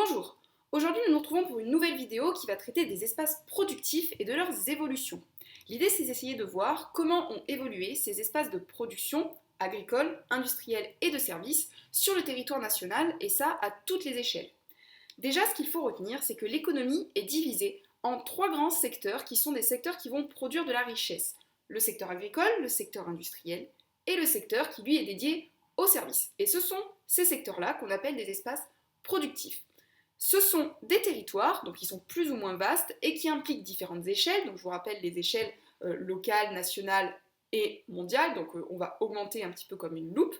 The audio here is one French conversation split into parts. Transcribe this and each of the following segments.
Bonjour, aujourd'hui nous nous retrouvons pour une nouvelle vidéo qui va traiter des espaces productifs et de leurs évolutions. L'idée c'est d'essayer de voir comment ont évolué ces espaces de production agricole, industrielle et de services sur le territoire national et ça à toutes les échelles. Déjà ce qu'il faut retenir c'est que l'économie est divisée en trois grands secteurs qui sont des secteurs qui vont produire de la richesse. Le secteur agricole, le secteur industriel et le secteur qui lui est dédié aux services. Et ce sont ces secteurs-là qu'on appelle des espaces productifs. Ce sont des territoires, donc qui sont plus ou moins vastes et qui impliquent différentes échelles. Donc je vous rappelle les échelles locales, nationales et mondiales. Donc on va augmenter un petit peu comme une loupe.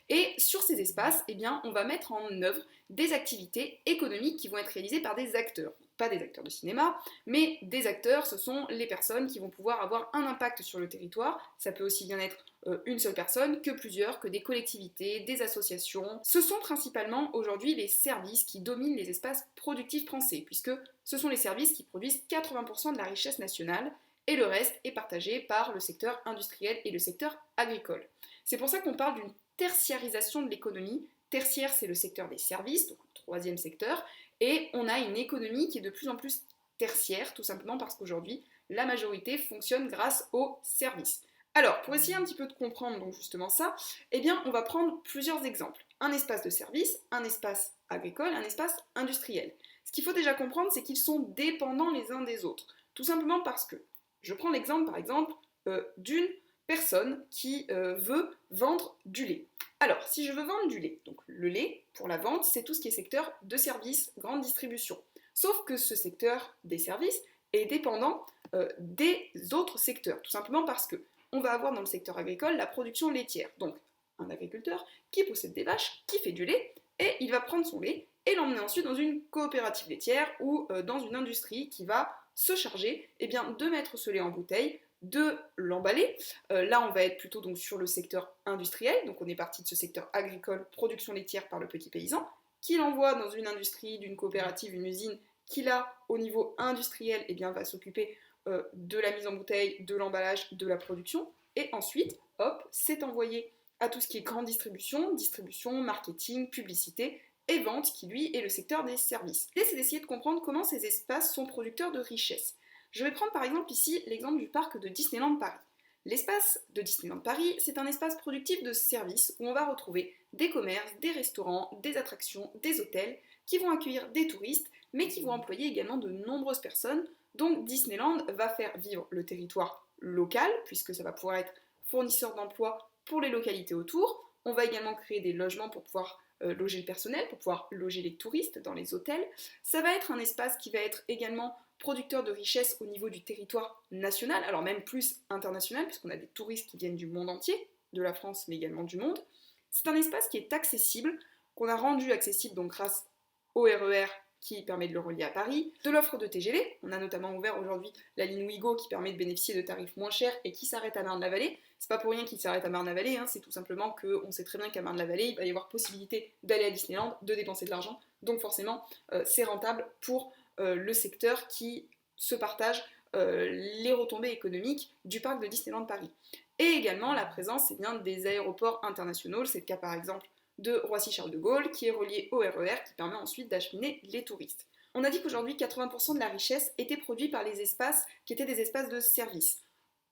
Et sur ces espaces, eh bien, on va mettre en œuvre des activités économiques qui vont être réalisées par des acteurs. Pas des acteurs de cinéma, mais des acteurs, ce sont les personnes qui vont pouvoir avoir un impact sur le territoire. Ça peut aussi bien être une seule personne, que plusieurs, que des collectivités, des associations. Ce sont principalement aujourd'hui les services qui dominent les espaces productifs français, puisque ce sont les services qui produisent 80% de la richesse nationale, et le reste est partagé par le secteur industriel et le secteur agricole. C'est pour ça qu'on parle d'une tertiarisation de l'économie. Tertiaire, c'est le secteur des services, donc le troisième secteur, et on a une économie qui est de plus en plus tertiaire, tout simplement parce qu'aujourd'hui, la majorité fonctionne grâce aux services. Alors, pour essayer un petit peu de comprendre donc justement ça, eh bien, on va prendre plusieurs exemples. Un espace de service, un espace agricole, un espace industriel. Ce qu'il faut déjà comprendre, c'est qu'ils sont dépendants les uns des autres. Tout simplement parce que, je prends l'exemple par exemple d'une personne qui veut vendre du lait. Alors, si je veux vendre du lait, donc le lait, pour la vente, c'est tout ce qui est secteur de services, grande distribution. Sauf que ce secteur des services est dépendant des autres secteurs, tout simplement parce que on va avoir dans le secteur agricole la production laitière. Donc, un agriculteur qui possède des vaches, qui fait du lait, et il va prendre son lait et l'emmener ensuite dans une coopérative laitière ou dans une industrie qui va se charger de mettre ce lait en bouteille, de l'emballer. Là, on va être plutôt donc sur le secteur industriel, donc on est parti de ce secteur agricole, production laitière par le petit paysan, qui l'envoie dans une industrie, d'une coopérative, une usine, qui là, au niveau industriel, va s'occuper de la mise en bouteille, de l'emballage, de la production, et ensuite, hop, c'est envoyé à tout ce qui est grande distribution, marketing, publicité, et vente, qui lui est le secteur des services. L'idée, c'est d'essayer de comprendre comment ces espaces sont producteurs de richesse. Je vais prendre par exemple ici l'exemple du parc de Disneyland Paris. L'espace de Disneyland Paris, c'est un espace productif de services où on va retrouver des commerces, des restaurants, des attractions, des hôtels qui vont accueillir des touristes, mais qui vont employer également de nombreuses personnes. Donc Disneyland va faire vivre le territoire local, puisque ça va pouvoir être fournisseur d'emplois pour les localités autour. On va également créer des logements pour pouvoir loger le personnel, pour pouvoir loger les touristes dans les hôtels. Ça va être un espace qui va être également producteur de richesse au niveau du territoire national, alors même plus international, puisqu'on a des touristes qui viennent du monde entier, de la France mais également du monde. C'est un espace qui est accessible, qu'on a rendu accessible donc grâce au RER qui permet de le relier à Paris, de l'offre de TGV, on a notamment ouvert aujourd'hui la ligne Ouigo qui permet de bénéficier de tarifs moins chers et qui s'arrête à Marne-la-Vallée. C'est pas pour rien qu'il s'arrête à Marne-la-Vallée, c'est tout simplement qu'on sait très bien qu'à Marne-la-Vallée, il va y avoir possibilité d'aller à Disneyland, de dépenser de l'argent, donc forcément c'est rentable pour le secteur qui se partage les retombées économiques du parc de Disneyland Paris. Et également la présence des aéroports internationaux, c'est le cas par exemple de Roissy-Charles de Gaulle, qui est relié au RER, qui permet ensuite d'acheminer les touristes. On a dit qu'aujourd'hui, 80% de la richesse était produite par les espaces qui étaient des espaces de service.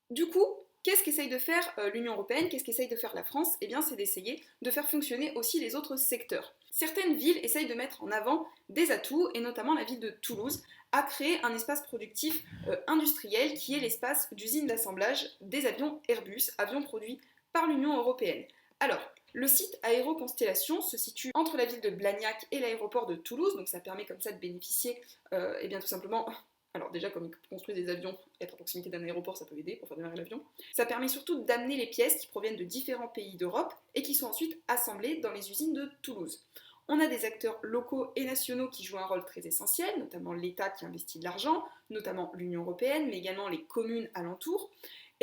Du coup, qu'est-ce qu'essaye de faire l'Union européenne, qu'est-ce qu'essaye de faire la France? Eh bien, c'est d'essayer de faire fonctionner aussi les autres secteurs. Certaines villes essayent de mettre en avant des atouts, et notamment la ville de Toulouse a créé un espace productif industriel qui est l'espace d'usine d'assemblage des avions Airbus, avions produits par l'Union européenne. Alors, le site Aéroconstellation se situe entre la ville de Blagnac et l'aéroport de Toulouse, donc ça permet comme ça de bénéficier, tout simplement, alors déjà comme ils construisent des avions, être à proximité d'un aéroport ça peut aider pour faire démarrer l'avion. Ça permet surtout d'amener les pièces qui proviennent de différents pays d'Europe et qui sont ensuite assemblées dans les usines de Toulouse. On a des acteurs locaux et nationaux qui jouent un rôle très essentiel, notamment l'État qui investit de l'argent, notamment l'Union européenne, mais également les communes alentours.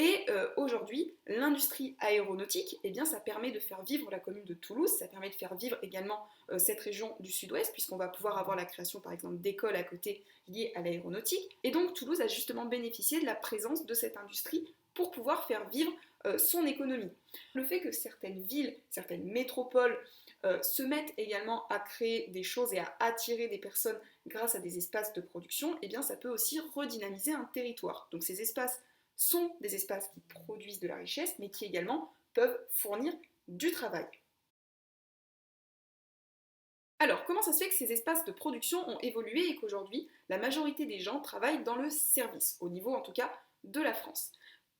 Et aujourd'hui, l'industrie aéronautique, ça permet de faire vivre la commune de Toulouse, ça permet de faire vivre également cette région du sud-ouest, puisqu'on va pouvoir avoir la création par exemple d'écoles à côté liées à l'aéronautique. Et donc Toulouse a justement bénéficié de la présence de cette industrie pour pouvoir faire vivre son économie. Le fait que certaines villes, certaines métropoles se mettent également à créer des choses et à attirer des personnes grâce à des espaces de production, eh bien ça peut aussi redynamiser un territoire. Donc ces espaces sont des espaces qui produisent de la richesse, mais qui également peuvent fournir du travail. Alors, comment ça se fait que ces espaces de production ont évolué et qu'aujourd'hui, la majorité des gens travaillent dans le service, au niveau en tout cas de la France?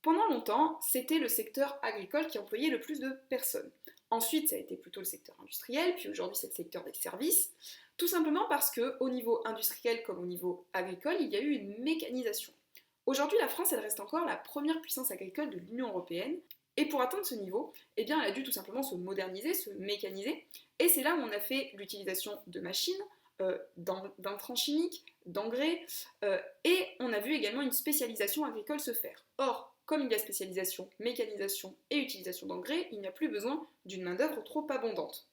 Pendant longtemps, c'était le secteur agricole qui employait le plus de personnes. Ensuite, ça a été plutôt le secteur industriel, puis aujourd'hui c'est le secteur des services, tout simplement parce qu'au niveau industriel comme au niveau agricole, il y a eu une mécanisation. Aujourd'hui, la France, elle reste encore la première puissance agricole de l'Union européenne, et pour atteindre ce niveau, eh bien, elle a dû tout simplement se moderniser, se mécaniser, et c'est là où on a fait l'utilisation de machines, d'intrants chimiques, d'engrais, et on a vu également une spécialisation agricole se faire. Or, comme il y a spécialisation, mécanisation et utilisation d'engrais, il n'y a plus besoin d'une main-d'œuvre trop abondante.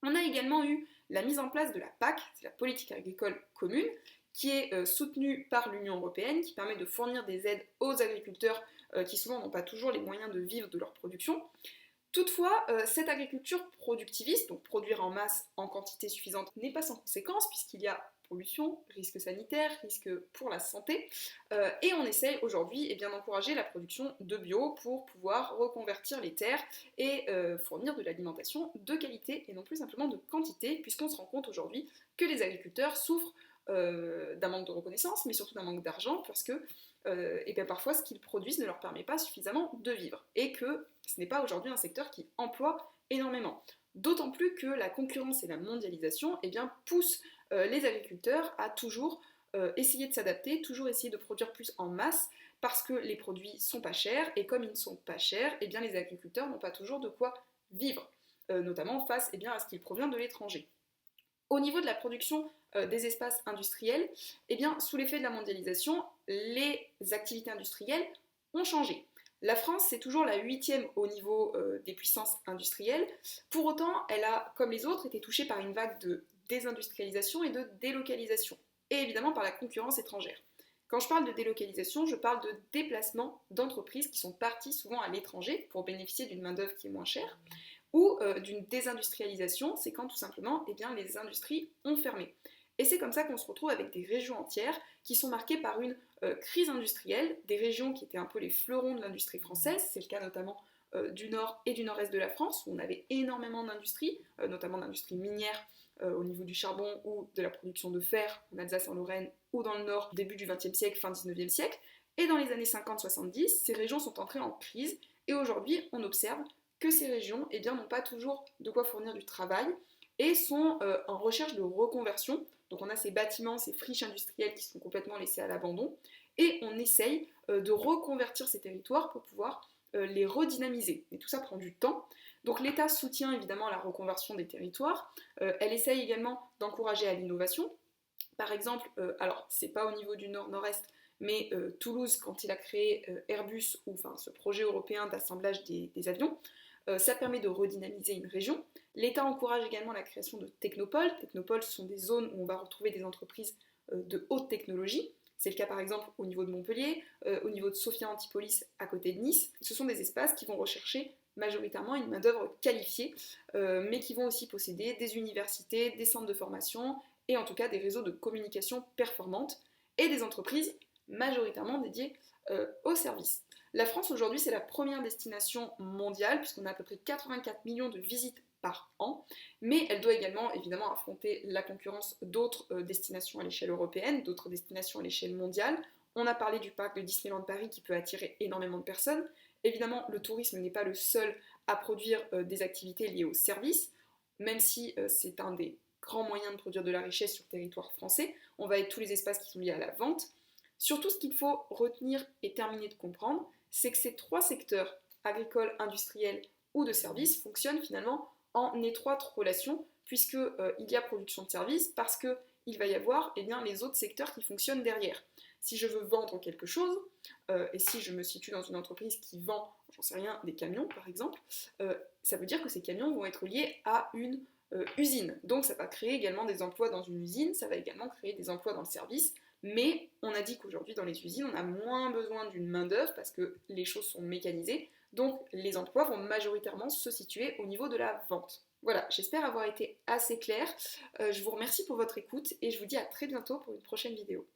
On a également eu la mise en place de la PAC, c'est la politique agricole commune, qui est soutenue par l'Union européenne, qui permet de fournir des aides aux agriculteurs qui souvent n'ont pas toujours les moyens de vivre de leur production. Toutefois, cette agriculture productiviste, donc produire en masse en quantité suffisante, n'est pas sans conséquence puisqu'il y a pollution, risque sanitaire, risque pour la santé, et on essaye aujourd'hui d'encourager la production de bio pour pouvoir reconvertir les terres et fournir de l'alimentation de qualité et non plus simplement de quantité, puisqu'on se rend compte aujourd'hui que les agriculteurs souffrent d'un manque de reconnaissance, mais surtout d'un manque d'argent, parce que parfois ce qu'ils produisent ne leur permet pas suffisamment de vivre, et que ce n'est pas aujourd'hui un secteur qui emploie énormément. D'autant plus que la concurrence et la mondialisation poussent les agriculteurs à toujours essayer de s'adapter, toujours essayer de produire plus en masse, parce que les produits sont pas chers, et comme ils ne sont pas chers, les agriculteurs n'ont pas toujours de quoi vivre, notamment face à ce qui provient de l'étranger. Au niveau de la production des espaces industriels, sous l'effet de la mondialisation, les activités industrielles ont changé. La France, c'est toujours la 8e au niveau des puissances industrielles. Pour autant, elle a, comme les autres, été touchée par une vague de désindustrialisation et de délocalisation, et évidemment par la concurrence étrangère. Quand je parle de délocalisation, je parle de déplacement d'entreprises qui sont parties souvent à l'étranger pour bénéficier d'une main-d'œuvre qui est moins chère, ou d'une désindustrialisation, c'est quand tout simplement les industries ont fermé. Et c'est comme ça qu'on se retrouve avec des régions entières qui sont marquées par une crise industrielle, des régions qui étaient un peu les fleurons de l'industrie française, c'est le cas notamment du nord et du nord-est de la France, où on avait énormément d'industries, notamment d'industries minières au niveau du charbon ou de la production de fer en Alsace, en Lorraine, ou dans le nord, début du XXe siècle, fin XIXe siècle. Et dans les années 50-70, ces régions sont entrées en crise, et aujourd'hui on observe que ces régions n'ont pas toujours de quoi fournir du travail et sont en recherche de reconversion. Donc on a ces bâtiments, ces friches industrielles qui sont complètement laissées à l'abandon, et on essaye de reconvertir ces territoires pour pouvoir les redynamiser. Et tout ça prend du temps. Donc l'État soutient évidemment la reconversion des territoires. Elle essaye également d'encourager à l'innovation. Par exemple, alors c'est pas au niveau du nord-nord-est, mais Toulouse, quand il a créé Airbus, ou enfin ce projet européen d'assemblage des avions, ça permet de redynamiser une région. L'État encourage également la création de technopoles. Technopoles, ce sont des zones où on va retrouver des entreprises de haute technologie. C'est le cas par exemple au niveau de Montpellier, au niveau de Sophia Antipolis à côté de Nice. Ce sont des espaces qui vont rechercher majoritairement une main-d'œuvre qualifiée, mais qui vont aussi posséder des universités, des centres de formation et en tout cas des réseaux de communication performantes et des entreprises majoritairement dédiées aux services. La France aujourd'hui c'est la première destination mondiale puisqu'on a à peu près 84 millions de visites par an, mais elle doit également évidemment affronter la concurrence d'autres destinations à l'échelle européenne, d'autres destinations à l'échelle mondiale. On a parlé du parc de Disneyland Paris qui peut attirer énormément de personnes. Évidemment, le tourisme n'est pas le seul à produire des activités liées aux services, même si c'est un des grands moyens de produire de la richesse sur le territoire français. On va être tous les espaces qui sont liés à la vente. Surtout, ce qu'il faut retenir et terminer de comprendre, c'est que ces trois secteurs, agricole, industriel ou de services, fonctionnent finalement en étroite relation, puisqu'il y a production de services, parce qu'il va y avoir les autres secteurs qui fonctionnent derrière. Si je veux vendre quelque chose, et si je me situe dans une entreprise qui vend, j'en sais rien, des camions par exemple, ça veut dire que ces camions vont être liés à une usine. Donc ça va créer également des emplois dans une usine, ça va également créer des emplois dans le service, mais on a dit qu'aujourd'hui dans les usines, on a moins besoin d'une main-d'œuvre parce que les choses sont mécanisées. Donc les emplois vont majoritairement se situer au niveau de la vente. Voilà, j'espère avoir été assez claire. Je vous remercie pour votre écoute et je vous dis à très bientôt pour une prochaine vidéo.